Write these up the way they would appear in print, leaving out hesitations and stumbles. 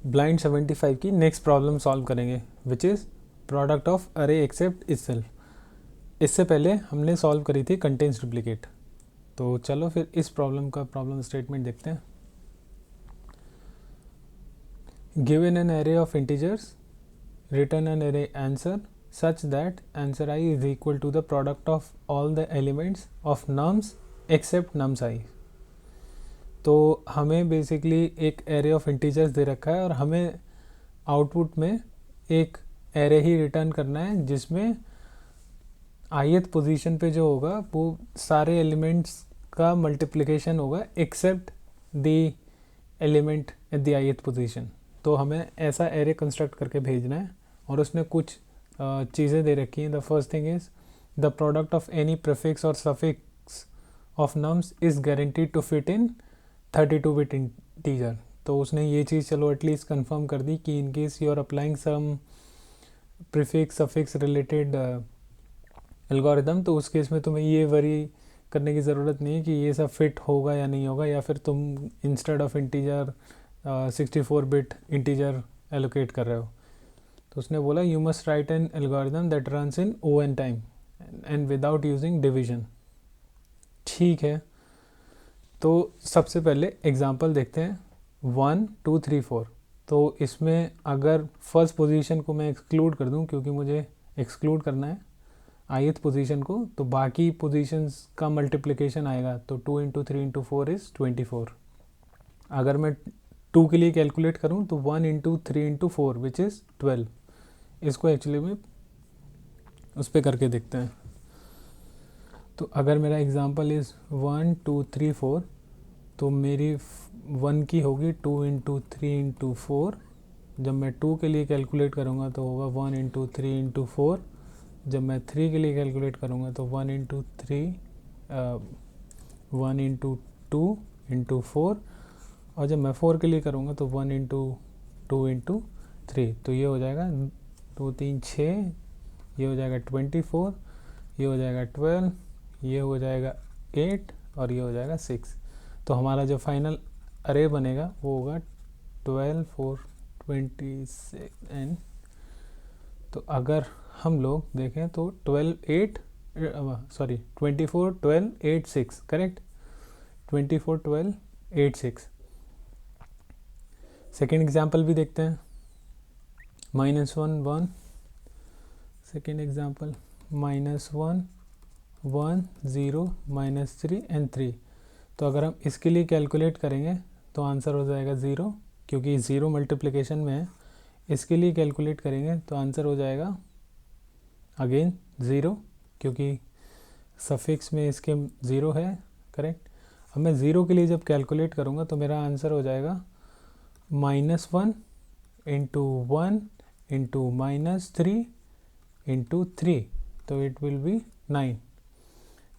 Blind 75 की next problem solve करेंगे which is product of अरे एक्सेप्ट इटसेल्फ। इससे पहले हमने सॉल्व करी थी कंटेंट्स डुप्लीकेट। तो चलो फिर इस प्रॉब्लम का प्रॉब्लम स्टेटमेंट देखते हैं। Given an array of integers return an array answer such that answer I is equal to the product of all the elements of nums except nums I. तो हमें basically एक array of integers दे रखा है और हमें output में एक array ही return करना है जिसमें ith पोजीशन पे जो होगा वो सारे एलिमेंट्स का मल्टीप्लिकेशन होगा except the element at the ith position. तो हमें ऐसा एरे कंस्ट्रक्ट करके भेजना है और उसमें कुछ चीज़ें दे रखी हैं। The first thing is the product of any prefix और suffix of nums is guaranteed to fit in 32 bit integer. तो उसने ये चीज़ चलो एटलीस्ट कंफर्म कर दी कि in case you are applying some prefix suffix related algorithm, तो उस केस में तुम्हें ये वरी करने की ज़रूरत नहीं है कि ये सब फिट होगा या नहीं होगा, या फिर तुम instead of integer 64 bit integer allocate कर रहे हो। तो उसने बोला you must write N algorithm that runs in O(n) time and without using division. ठीक है, तो सबसे पहले एग्जांपल देखते हैं 1 2 3 4। तो इसमें अगर फर्स्ट पोजीशन को मैं एक्सक्लूड कर दूं, क्योंकि मुझे एक्सक्लूड करना है ith पोजीशन को, तो बाकी पोजीशंस का मल्टीप्लिकेशन आएगा। तो 2 इंटू 3 इंटू 4 इज़ 24। अगर मैं 2 के लिए कैलकुलेट करूं तो 1 इंटू 3 इंटू 4 विच इज़ 12। इसको एक्चुअली में उस पर करके देखते हैं। तो अगर मेरा एग्जांपल इज़ 1 2 3 4, तो मेरी 1 की होगी 2 इंटू 3 इंटू 4। जब मैं 2 के लिए कैलकुलेट करूँगा तो होगा 1 इंटू 3 इंटू 4। जब मैं 3 के लिए कैलकुलेट करूँगा तो 1 इंटू 3 1 इंटू 2 इंटू 4। और जब मैं 4 के लिए करूँगा तो 1 इंटू 2 इंटू 3। तो ये हो जाएगा 2 3 6, ये हो जाएगा 24, ये हो जाएगा 12, ये हो जाएगा 8 और ये हो जाएगा 6। तो हमारा जो फाइनल अरे बनेगा वो होगा 12 4 26 एंड। तो अगर हम लोग देखें तो 24 12 8 6 करेक्ट। 24 12 8 6। सेकेंड एग्जाम्पल भी देखते हैं -1 1। Second example -1 1 0 -3 and 3। तो अगर हम इसके लिए कैलकुलेट करेंगे तो आंसर हो जाएगा 0, क्योंकि 0 मल्टीप्लिकेशन में है। इसके लिए कैलकुलेट करेंगे तो आंसर हो जाएगा अगेन 0, क्योंकि सफिक्स में इसके 0 है करेक्ट। अब मैं 0 के लिए जब कैलकुलेट करूँगा तो मेरा आंसर हो जाएगा -1 इंटू 1 इंटू -3 इंटू 3। तो इट विल बी 9।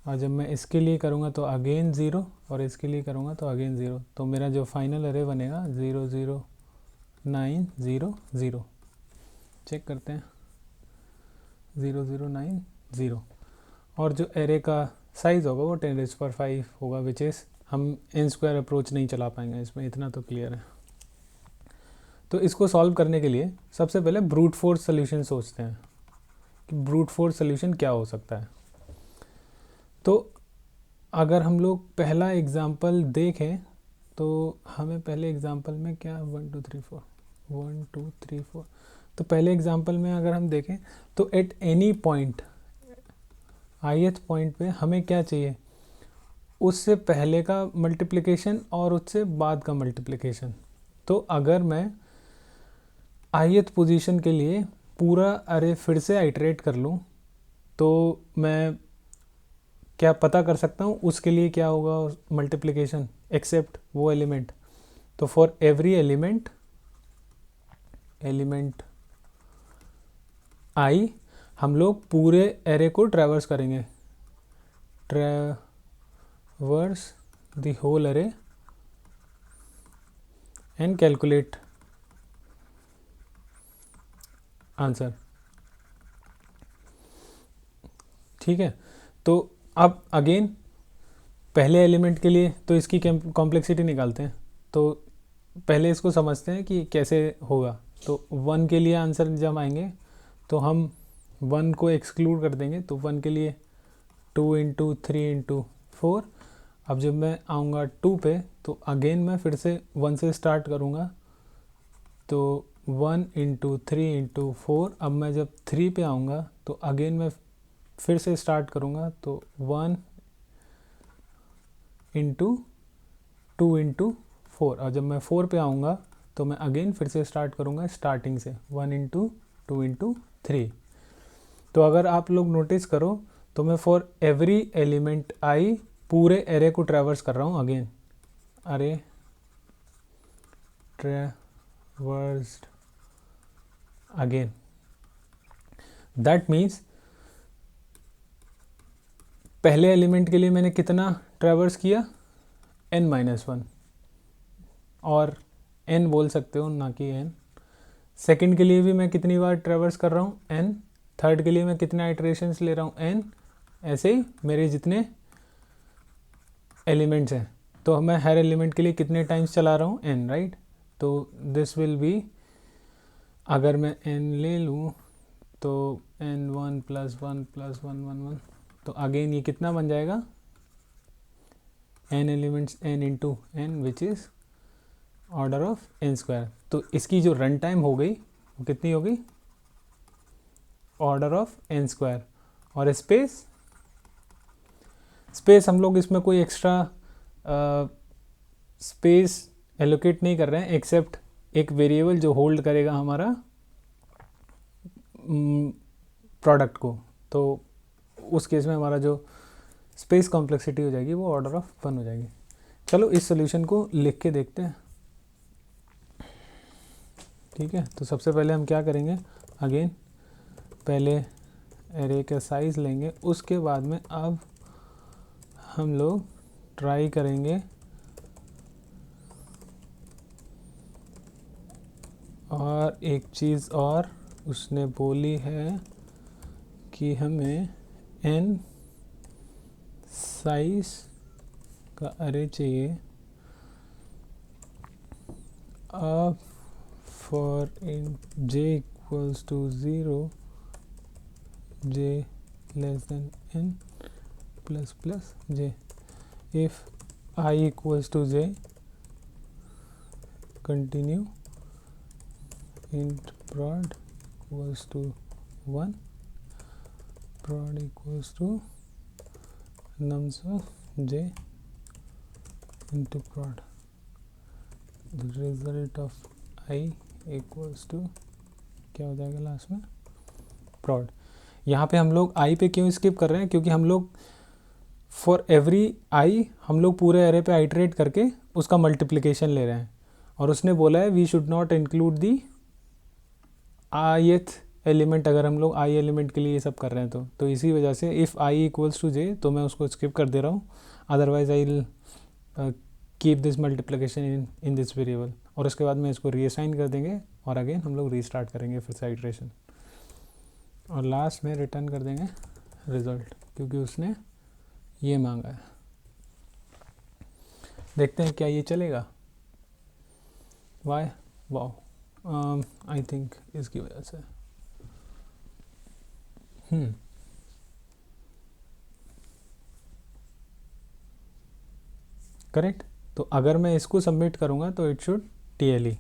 और जब मैं इसके लिए करूँगा तो अगेन 0 और इसके लिए करूँगा तो अगेन 0। तो मेरा जो फाइनल अरे बनेगा 0 0 9 0 0। चेक करते हैं 0 0 9 0। और जो एरे का साइज़ होगा वो 10⁵ होगा, विच इज़ हम n² अप्रोच नहीं चला पाएंगे इसमें, इतना तो क्लियर है। तो इसको सॉल्व करने के लिए सबसे पहले ब्रूट फोर्स सोल्यूशन सोचते हैं कि ब्रूट फोर्स सोल्यूशन क्या हो सकता है। तो अगर हम लोग पहला एग्जाम्पल देखें तो हमें पहले एग्जाम्पल में क्या 1 2 3 4 1 2 3 4। तो पहले एग्जाम्पल में अगर हम देखें तो at any point ith point पे हमें क्या चाहिए, उससे पहले का मल्टीप्लिकेशन और उससे बाद का मल्टीप्लिकेशन। तो अगर मैं ith पोजीशन के लिए पूरा अरे फिर से आइटरेट कर लूँ तो मैं क्या पता कर सकता हूँ उसके लिए क्या होगा मल्टीप्लिकेशन एक्सेप्ट वो एलिमेंट। तो फॉर एवरी एलिमेंट आई हम लोग पूरे एरे को ट्रैवर्स करेंगे, traverse the whole array and calculate answer. ठीक है, तो अब अगेन पहले एलिमेंट के लिए तो इसकी कॉम्प्लेक्सिटी निकालते हैं। तो पहले इसको समझते हैं कि कैसे होगा। तो 1 के लिए आंसर जब आएंगे तो हम 1 को एक्सक्लूड कर देंगे, तो 1 के लिए 2 इंटू 3 इंटू 4। अब जब मैं आऊँगा 2 पे तो अगेन मैं फिर से 1 से स्टार्ट करूँगा, तो 1 इंटू 3 इंटू 4। अब मैं जब 3 पे आऊँगा तो अगेन मैं फिर से स्टार्ट करूँगा, तो 1 इंटू 2 इंटू 4। और जब मैं 4 पे आऊँगा तो मैं अगेन फिर से स्टार्ट करूँगा स्टार्टिंग से, 1 इंटू 2 इंटू 3। तो अगर आप लोग नोटिस करो तो मैं फॉर एवरी एलिमेंट आई पूरे एरे को ट्रैवर्स कर रहा हूँ। अगेन अरे ट्रैवर्स्ड अगेन, दैट मीन्स पहले एलिमेंट के लिए मैंने कितना ट्रैवर्स किया, n-1, और n बोल सकते हो ना कि n। सेकंड के लिए भी मैं कितनी बार ट्रैवर्स कर रहा हूँ, n। थर्ड के लिए मैं कितने आइटरेशंस ले रहा हूँ, n। ऐसे ही मेरे जितने एलिमेंट्स हैं, तो मैं हर एलिमेंट के लिए कितने टाइम्स चला रहा हूँ, n, राइट। तो दिस विल बी, अगर मैं n ले लूँ तो n1 + 1 + 1 1 1, तो अगेन ये कितना बन जाएगा, n elements n into n which is order of n²। तो इसकी जो रन टाइम हो गई वो कितनी होगी, ऑर्डर ऑफ n²। और स्पेस हम लोग इसमें कोई एक्स्ट्रा स्पेस एलोकेट नहीं कर रहे हैं, एक्सेप्ट एक वेरिएबल जो होल्ड करेगा हमारा प्रोडक्ट को। तो उस केस में हमारा जो स्पेस कॉम्प्लेक्सिटी हो जाएगी वो ऑर्डर ऑफ 1 हो जाएगी। चलो इस सॉल्यूशन को लिख के देखते हैं, ठीक है। तो सबसे पहले हम क्या करेंगे, अगेन पहले एरे का साइज़ लेंगे, उसके बाद में अब हम लोग ट्राई करेंगे और एक चीज़ और उसने बोली है कि हमें n साइज का अरे चाहिए। अब for in j = 0, j n ++ j, if I = j, continue int prod = 1, prod = nums of j into prod, the result of I = क्या हो जाएगा लास्ट में, prod। यहाँ पे हम लोग i पे क्यों स्किप कर रहे हैं, क्योंकि हम लोग फॉर एवरी i हम लोग पूरे एरे पे आइटरेट करके उसका मल्टीप्लिकेशन ले रहे हैं, और उसने बोला है we should not include the ith element. अगर हम लोग i एलिमेंट के लिए ये सब कर रहे हैं तो इसी वजह से इफ़ i = j तो मैं उसको स्किप कर दे रहा हूँ, otherwise I will keep this multiplication in this variable. और उसके बाद में इसको रीअसाइन कर देंगे और अगेन हम लोग रीस्टार्ट करेंगे फिर से आइटरेशन, और लास्ट में रिटर्न कर देंगे रिज़ल्ट, क्योंकि उसने ये मांगा है। देखते हैं क्या ये चलेगा, वाई वाओ, आई थिंक इसकी वजह से करेक्ट। तो अगर मैं इसको सबमिट करूँगा तो इट शुड TLE,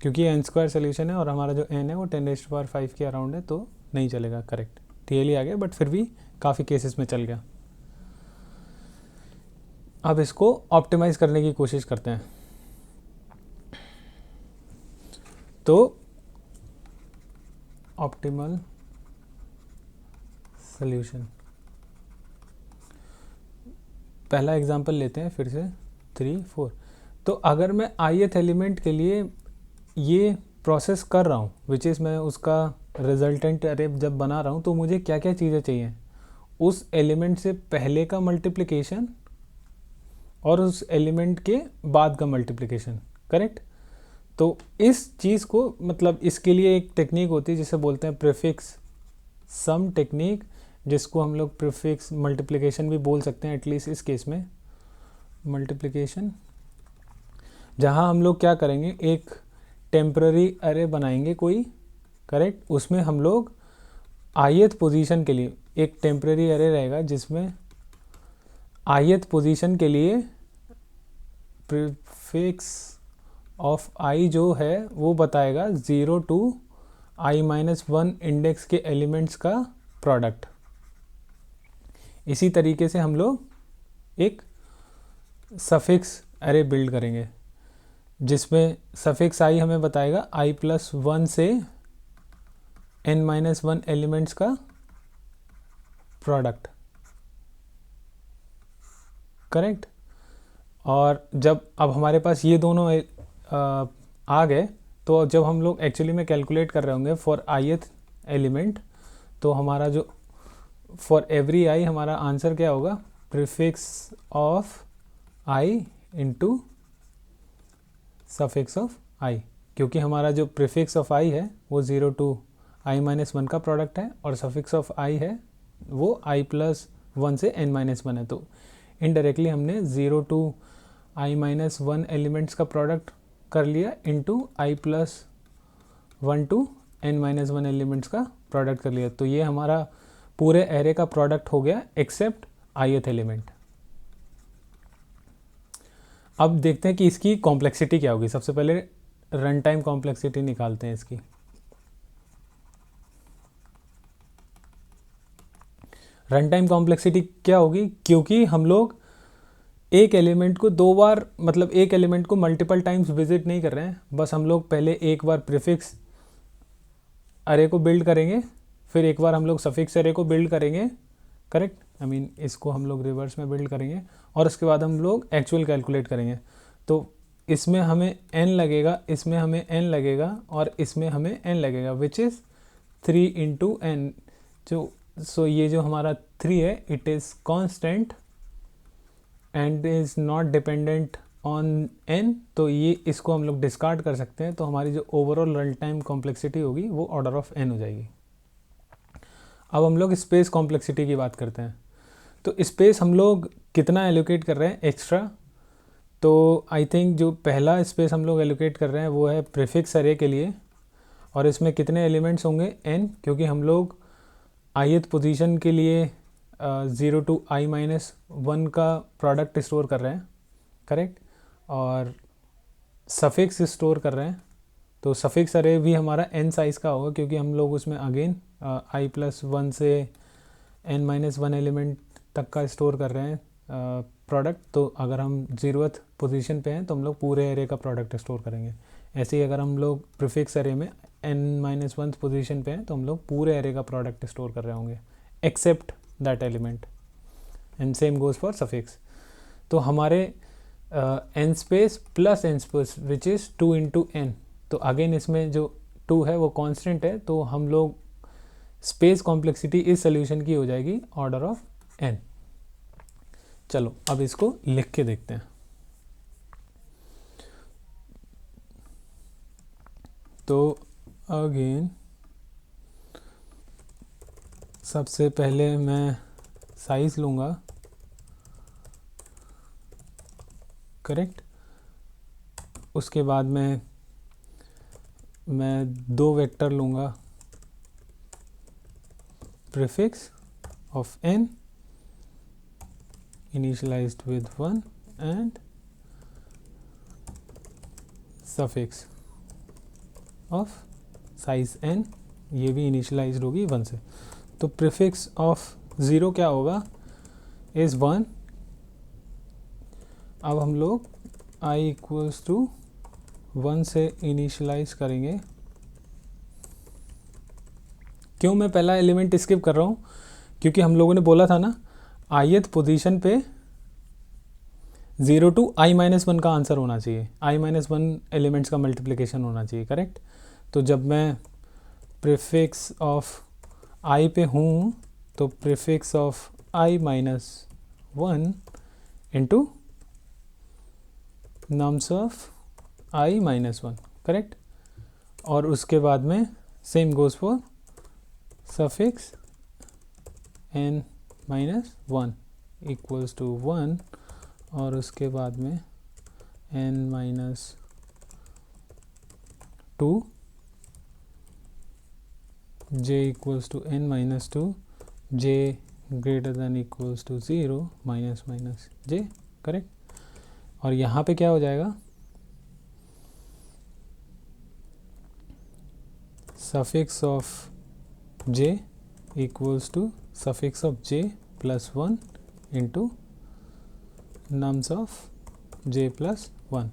क्योंकि n² सोल्यूशन है और हमारा जो n है वो 10⁵ के अराउंड है, तो नहीं चलेगा। करेक्ट, TLE आ गया, बट फिर भी काफ़ी केसेस में चल गया। अब इसको ऑप्टिमाइज करने की कोशिश करते हैं। तो ऑप्टिमल सोल्यूशन, पहला एग्जांपल लेते हैं फिर से 3 4। तो अगर मैं ith एलिमेंट के लिए ये प्रोसेस कर रहा हूँ, विच इज़ मैं उसका रिजल्टेंट अरे जब बना रहा हूँ, तो मुझे क्या क्या चीज़ें चाहिए, उस एलिमेंट से पहले का मल्टीप्लिकेशन और उस एलिमेंट के बाद का मल्टीप्लिकेशन। करेक्ट। तो इस चीज़ को मतलब इसके लिए एक टेक्निक होती है जिसे बोलते हैं प्रीफिक्स सम टेक्निक, जिसको हम लोग प्रीफिक्स मल्टीप्लिकेशन भी बोल सकते हैं एटलीस्ट इस केस में। मल्टीप्लिकेशन, जहाँ हम लोग क्या करेंगे, एक टेम्पररी अरे बनाएंगे कोई, करेक्ट। उसमें हम लोग ith पोजीशन के लिए एक टेम्पररी अरे रहेगा जिसमें ith पोजीशन के लिए प्रीफिक्स ऑफ i जो है वो बताएगा 0 to i-1 इंडेक्स के एलिमेंट्स का प्रोडक्ट। इसी तरीके से हम लोग एक सफिक्स अरे बिल्ड करेंगे जिसमें सफिक्स i हमें बताएगा i+1 से n-1 एलिमेंट्स का प्रोडक्ट, करेक्ट। और जब अब हमारे पास ये दोनों आ गए, तो जब हम लोग एक्चुअली में कैलकुलेट कर रहे होंगे फॉर ith एलिमेंट, तो हमारा जो फॉर एवरी i हमारा आंसर क्या होगा, prefix of i into suffix of i, क्योंकि हमारा जो प्रीफिक्स ऑफ i है वो 0 to i-1 का प्रोडक्ट है और सफिक्स ऑफ i है वो i+1 से n-1 है। तो इनडायरेक्टली हमने 0 to i-1 एलिमेंट्स का प्रोडक्ट कर लिया into i+1 to n-1 elements का प्रोडक्ट कर लिया। तो ये हमारा पूरे एरे का प्रोडक्ट हो गया एक्सेप्ट ith एलिमेंट। अब देखते हैं कि इसकी कॉम्प्लेक्सिटी क्या होगी। सबसे पहले रन टाइम कॉम्प्लेक्सिटी निकालते हैं इसकी। रन टाइम कॉम्प्लेक्सिटी क्या होगी, क्योंकि हम लोग एक एलिमेंट को दो बार, मतलब एक एलिमेंट को मल्टीपल टाइम्स विजिट नहीं कर रहे हैं, बस हम लोग पहले एक बार प्रीफिक्स अरे को बिल्ड करेंगे, फिर एक बार हम लोग सफिक्स अरे को बिल्ड करेंगे, करेक्ट। आई मीन इसको हम लोग रिवर्स में बिल्ड करेंगे और उसके बाद हम लोग एक्चुअल कैलकुलेट करेंगे। तो इसमें हमें n लगेगा, इसमें हमें n लगेगा और इसमें हमें n लगेगा, विच इज़ 3 into n। जो सो ये जो हमारा 3 है, it is constant and is not dependent on n, तो ये इसको हम लोग डिस्कार्ड कर सकते हैं। तो हमारी जो ओवरऑल रन टाइम कॉम्प्लेक्सिटी होगी वो ऑर्डर ऑफ n हो जाएगी। अब हम लोग स्पेस कॉम्प्लेक्सिटी की बात करते हैं। तो स्पेस हम लोग कितना एलोकेट कर रहे हैं एक्स्ट्रा, तो आई थिंक जो पहला स्पेस हम लोग एलोकेट कर रहे हैं वो है प्रीफिक्स अरे के लिए, और इसमें कितने एलिमेंट्स होंगे, n, क्योंकि हम लोग ith पोजीशन के लिए 0 to i-1 का प्रोडक्ट स्टोर कर रहे हैं, करेक्ट, और सफिक्स स्टोर कर रहे हैं। तो सफिक्स अरे भी हमारा n साइज़ का होगा, क्योंकि हम लोग उसमें अगेन i+1 से n-1 एलिमेंट तक का स्टोर कर रहे हैं प्रोडक्ट। तो अगर हम 0th पोजीशन पे हैं तो हम लोग पूरे एरे का प्रोडक्ट स्टोर करेंगे। ऐसे ही अगर हम लोग प्रीफिक्स अरे में n-1 पोजीशन पे हैं तो हम लोग पूरे एरे का प्रोडक्ट स्टोर कर रहे होंगे except that element, and same goes for suffix. तो हमारे n space plus n space which is 2 into n, तो अगेन इसमें जो 2 है वो कांस्टेंट है, तो हम लोग स्पेस कॉम्प्लेक्सिटी इस सोल्यूशन की हो जाएगी ऑर्डर ऑफ n। चलो अब इसको लिख के देखते हैं। तो अगेन सबसे पहले मैं साइज लूँगा, करेक्ट। उसके बाद मैं 2 वेक्टर लूँगा, prefix of n initialized with 1 and suffix of size n, ये भी इनिशियलाइज्ड होगी 1 से। तो प्रीफिक्स ऑफ 0 क्या होगा, इज़ 1। अब हम लोग i इक्वल्स टू 1 से इनिशियलाइज करेंगे। क्यों मैं पहला एलिमेंट स्किप कर रहा हूँ, क्योंकि हम लोगों ने बोला था ना ith पोजीशन पे 0 to i-1 का आंसर होना चाहिए, i-1 एलिमेंट्स का मल्टीप्लिकेशन होना चाहिए, करेक्ट। तो जब मैं प्रीफिक्स ऑफ i पे हूँ तो prefix of i-1 into nums of i-1, correct. और उसके बाद में same goes for suffix n-1 equals to 1 और उसके बाद में n-2 j equals to n-2 j greater than equals to 0 minus minus j, correct. और यहाँ पे क्या हो जाएगा, suffix of j equals to suffix of j plus 1 into nums of j plus 1।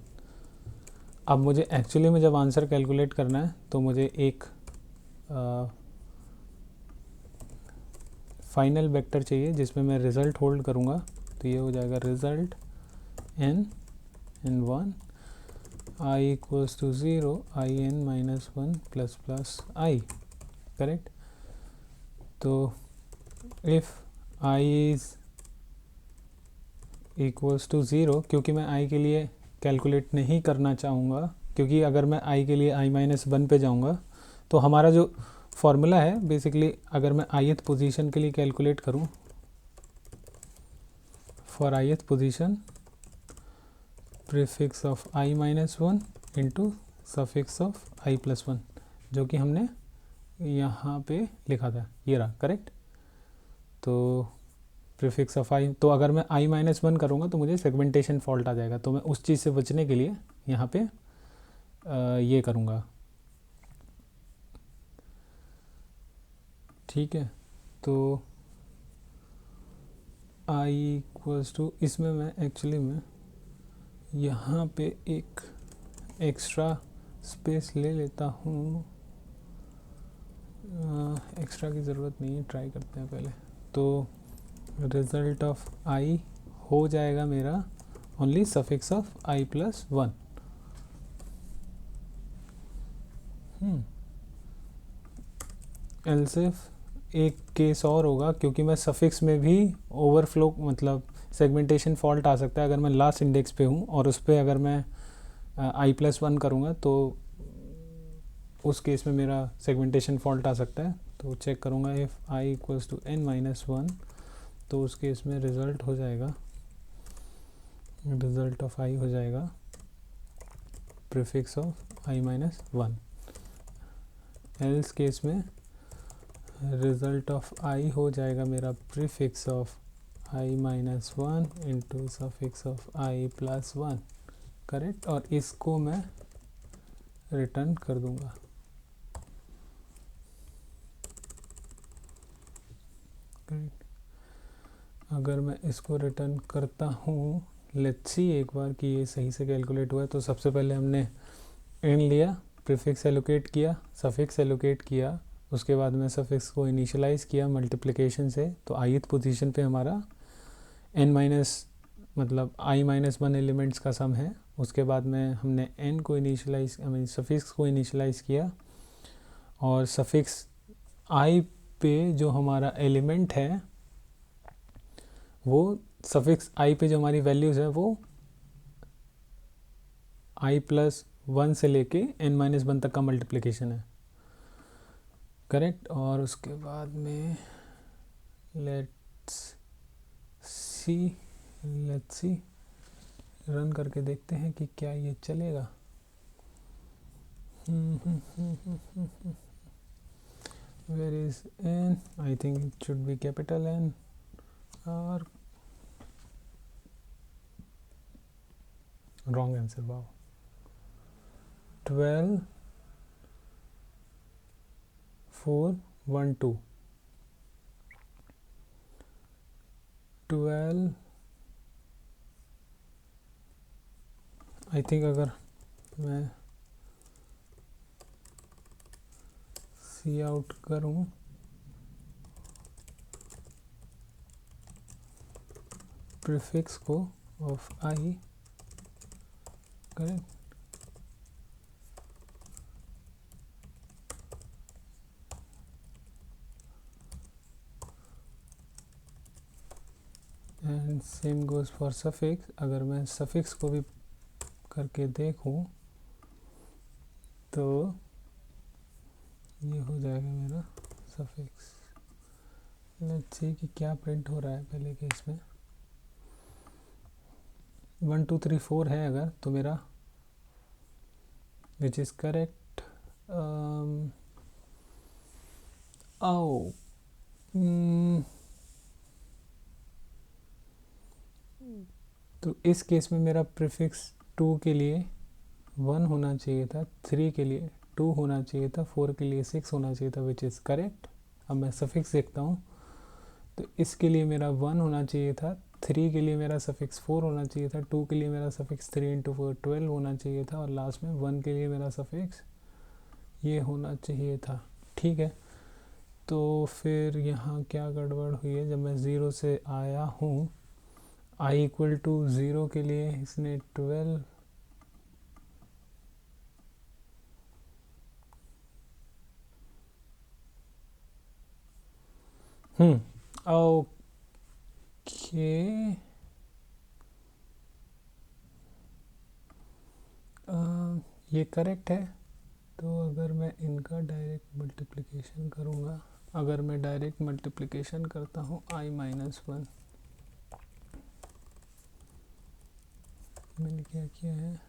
अब मुझे एक्चुअली में जब आंसर कैलकुलेट करना है तो मुझे एक फाइनल वेक्टर चाहिए जिसमें मैं रिज़ल्ट होल्ड करूँगा। तो ये हो जाएगा result n1 I equals to 0 in-1 plus plus I, correct. तो if I is equals to 0, क्योंकि मैं I के लिए कैलकुलेट नहीं करना चाहूँगा, क्योंकि अगर मैं I के लिए i-1 पे जाऊँगा तो हमारा जो फॉर्मूला है बेसिकली, अगर मैं ith पोजीशन के लिए कैलकुलेट करूँ, for ith position prefix of i-1 into suffix of i plus 1, जो कि हमने यहाँ पे लिखा था, ये रहा, करेक्ट। तो प्रीफिक्स ऑफ i, तो अगर मैं i-1 करूँगा तो मुझे सेगमेंटेशन फॉल्ट आ जाएगा, तो मैं उस चीज़ से बचने के लिए यहाँ पे ये करूँगा, ठीक है। तो i इक्वल्स टू, इसमें मैं एक्चुअली में यहाँ पे एक एक्स्ट्रा स्पेस ले लेता हूँ, एक्स्ट्रा की ज़रूरत नहीं है, ट्राई करते हैं पहले। तो रिज़ल्ट ऑफ i हो जाएगा मेरा only suffix of i plus 1। Else if एक केस और होगा, क्योंकि मैं सफिक्स में भी ओवरफ्लो मतलब सेगमेंटेशन फॉल्ट आ सकता है अगर मैं लास्ट इंडेक्स पे हूँ, और उस पर अगर मैं i+1 करूँगा तो उस केस में मेरा सेगमेंटेशन फॉल्ट आ सकता है। तो चेक करूँगा if i equals to n-1, तो उस केस में रिज़ल्ट हो जाएगा, रिज़ल्ट ऑफ i हो जाएगा prefix of i-1। Else case में रिज़ल्ट ऑफ i हो जाएगा मेरा prefix of i-1 into suffix of i plus 1, correct. और इसको मैं रिटर्न कर दूंगा, करेक्ट। अगर मैं इसको रिटर्न करता हूँ, लेट्स सी एक बार कि ये सही से कैलकुलेट हुआ है। तो सबसे पहले हमने n लिया, प्रीफिक्स एलोकेट किया, सफिक्स एलोकेट किया, उसके बाद में सफिक्स को इनिशियलाइज़ किया मल्टीप्लिकेशन से, तो ith पोजीशन पे हमारा i-1 एलिमेंट्स का सम है। उसके बाद में हमने n को इनिशियलाइज सफिक्स को इनिशियलाइज़ किया, और सफिक्स i पे जो हमारा एलिमेंट है वो सफिक्स i पे जो हमारी वैल्यूज़ है वो i+1 से लेके n-1 तक का मल्टीप्लिकेशन है, करेक्ट। और उसके बाद में लेट्स सी रन करके देखते हैं कि क्या ये चलेगा। Where is n, I think it should be capital N, और wrong answer, wow. 12 4 1 2 12, I think अगर मैं सी आउट करूं प्रीफिक्स को of i, correct, and same goes for suffix. अगर मैं सफिक्स को भी करके देखूं तो ये हो जाएगा मेरा सफिक्स। लेट्स सी कि क्या प्रिंट हो रहा है पहले केस में। 1 2 3 4 है अगर, तो मेरा विच इज़ करेक्ट। आओ तो इस केस में मेरा प्रीफिक्स 2 के लिए 1 होना चाहिए था, 3 के लिए 2 होना चाहिए था, 4 के लिए 6 होना चाहिए था, विच इज़ करेक्ट। अब मैं सफिक्स देखता हूँ, तो इसके लिए मेरा 1 होना चाहिए था, 3 के लिए मेरा सफिक्स 4 होना चाहिए था, 2 के लिए मेरा सफिक्स 3 इंटू 4 12 होना चाहिए था, और लास्ट में 1 के लिए मेरा सफिक्स ये होना चाहिए था। ठीक है, तो फिर यहाँ क्या गड़बड़ हुई है, जब मैं 0 से आया हूँ i इक्वल टू 0 के लिए इसने 12 ओके ये करेक्ट है। तो अगर मैं इनका डायरेक्ट मल्टीप्लिकेशन करूँगा, अगर मैं डायरेक्ट मल्टीप्लिकेशन करता हूँ i माइनस 1, मैंने क्या किया है,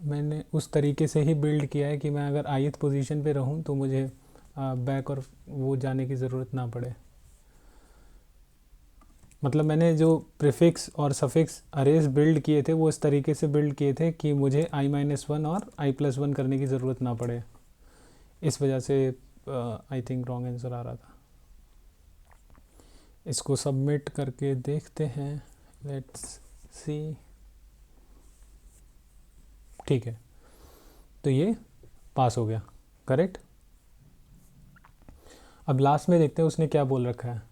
मैंने उस तरीके से ही बिल्ड किया है कि मैं अगर ith पोजीशन पे रहूँ तो मुझे बैक और वो जाने की ज़रूरत ना पड़े। मतलब मैंने जो प्रीफिक्स और सफिक्स अरेज बिल्ड किए थे वो इस तरीके से बिल्ड किए थे कि मुझे i माइनस 1 और i प्लस 1 करने की ज़रूरत ना पड़े। इस वजह से आई थिंक रॉन्ग आंसर आ रहा था। इसको सबमिट करके देखते हैं, लेट्स सी। ठीक है, तो ये पास हो गया, करेक्ट। अब लास्ट में देखते हैं उसने क्या बोल रखा है।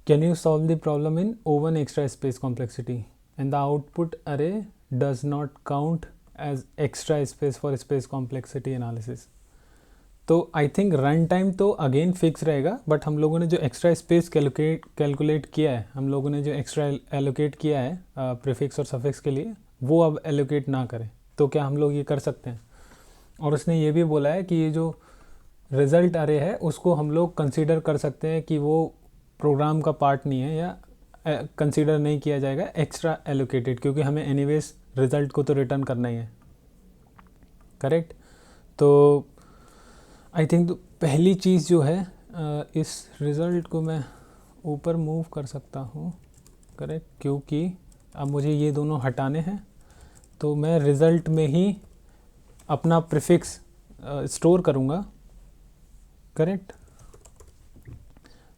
Can you solve the problem in O1 extra space complexity and the output array does not count as extra space for space complexity analysis. तो आई थिंक रन टाइम तो अगेन फिक्स रहेगा, बट हम लोगों ने जो extra space calculate किया है, हम लोगों ने जो एक्स्ट्रा एलोकेट किया है प्रीफिक्स और सफिक्स के लिए, वो अब एलोकेट ना करें। तो क्या हम लोग ये कर सकते हैं? और उसने ये भी बोला है कि ये जो रिज़ल्ट अरे है उसको हम लोग कंसीडर कर सकते हैं कि वो प्रोग्राम का पार्ट नहीं है, या कंसीडर नहीं किया जाएगा एक्स्ट्रा एलोकेटेड, क्योंकि हमें एनीवेज रिज़ल्ट को तो रिटर्न करना ही है, करेक्ट। तो आई थिंक तो पहली चीज़ जो है, इस रिज़ल्ट को मैं ऊपर मूव कर सकता हूँ, करेक्ट, क्योंकि अब मुझे ये दोनों हटाने हैं। तो मैं रिज़ल्ट में ही अपना प्रीफिक्स स्टोर करूँगा, करेक्ट।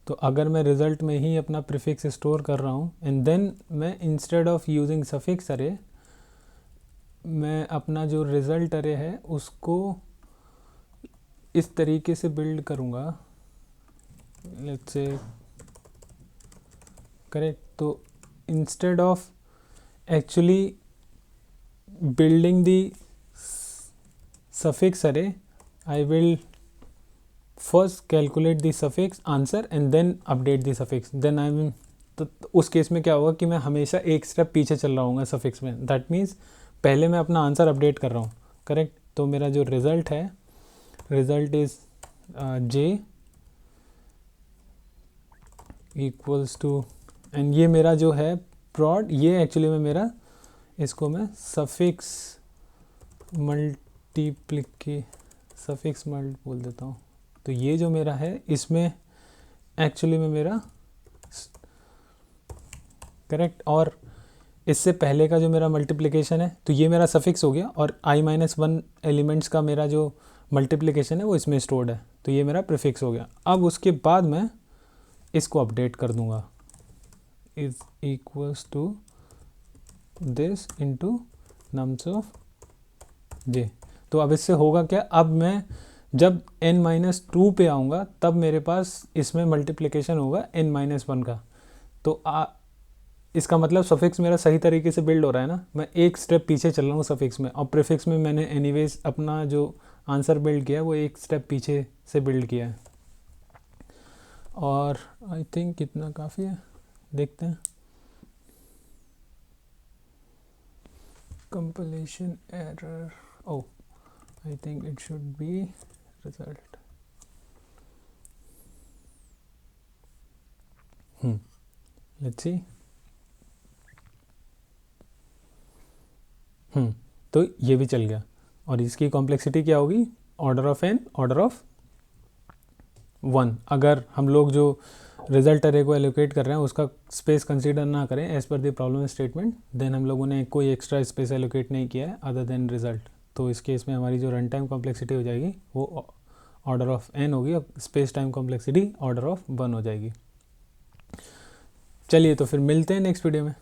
तो अगर मैं रिज़ल्ट में ही अपना प्रीफिक्स स्टोर कर रहा हूँ, एंड देन मैं इंस्टेड ऑफ यूजिंग सफिक्स अरे, मैं अपना जो रिज़ल्ट अरे है उसको इस तरीके से बिल्ड करूँगा, लेट्स से, करेक्ट। तो instead of actually building the suffix array, I will first calculate the suffix answer and then update the suffix, then I mean. तो उस केस में क्या होगा कि मैं हमेशा एक स्टेप पीछे चल रहा हूँ सफिक्स में, दैट मीन्स पहले मैं अपना आंसर अपडेट कर रहा हूँ, करेक्ट। तो मेरा जो रिज़ल्ट है, result is j equals to, and ये मेरा जो है प्रॉड, ये एक्चुअली में मेरा, इसको मैं सफिक्स मल्टीप्लिके सफिक्स मल्ट बोल देता हूँ। तो ये जो मेरा है इसमें एक्चुअली में मेरा, करेक्ट, और इससे पहले का जो मेरा मल्टीप्लिकेशन है, तो ये मेरा सफिक्स हो गया, और i माइनस 1 एलिमेंट्स का मेरा जो मल्टीप्लिकेशन है वो इसमें स्टोर्ड है, तो ये मेरा प्रीफिक्स हो गया। अब उसके बाद मैं इसको अपडेट कर दूंगा, is equals to this into nums of j। तो अब इससे होगा क्या, अब मैं जब n-2 पे आऊँगा तब मेरे पास इसमें मल्टीप्लिकेशन होगा n-1 का। तो इसका मतलब सफिक्स मेरा सही तरीके से बिल्ड हो रहा है ना, मैं एक स्टेप पीछे चल रहा हूँ सफिक्स में, और प्रीफिक्स में मैंने एनीवेज अपना जो आंसर बिल्ड किया है वो एक स्टेप पीछे से बिल्ड किया है। और आई थिंक इतना काफ़ी है, देखते हैं। Compilation error, oh I think it should be result. Let's see. तो ये भी चल गया। और इसकी कॉम्प्लेक्सिटी क्या होगी, order of n order of 1। अगर हम लोग जो रिजल्ट अरे को एलोकेट कर रहे हैं उसका स्पेस कंसीडर ना करें as per the problem statement, then हम लोगों ने कोई एक्स्ट्रा स्पेस एलोकेट नहीं किया है अदर देन रिजल्ट, तो इस केस में हमारी जो रन टाइम कॉम्प्लेक्सिटी हो जाएगी वो ऑर्डर ऑफ n होगी और space time complexity order of 1 हो जाएगी। चलिए तो फिर मिलते हैं नेक्स्ट वीडियो में।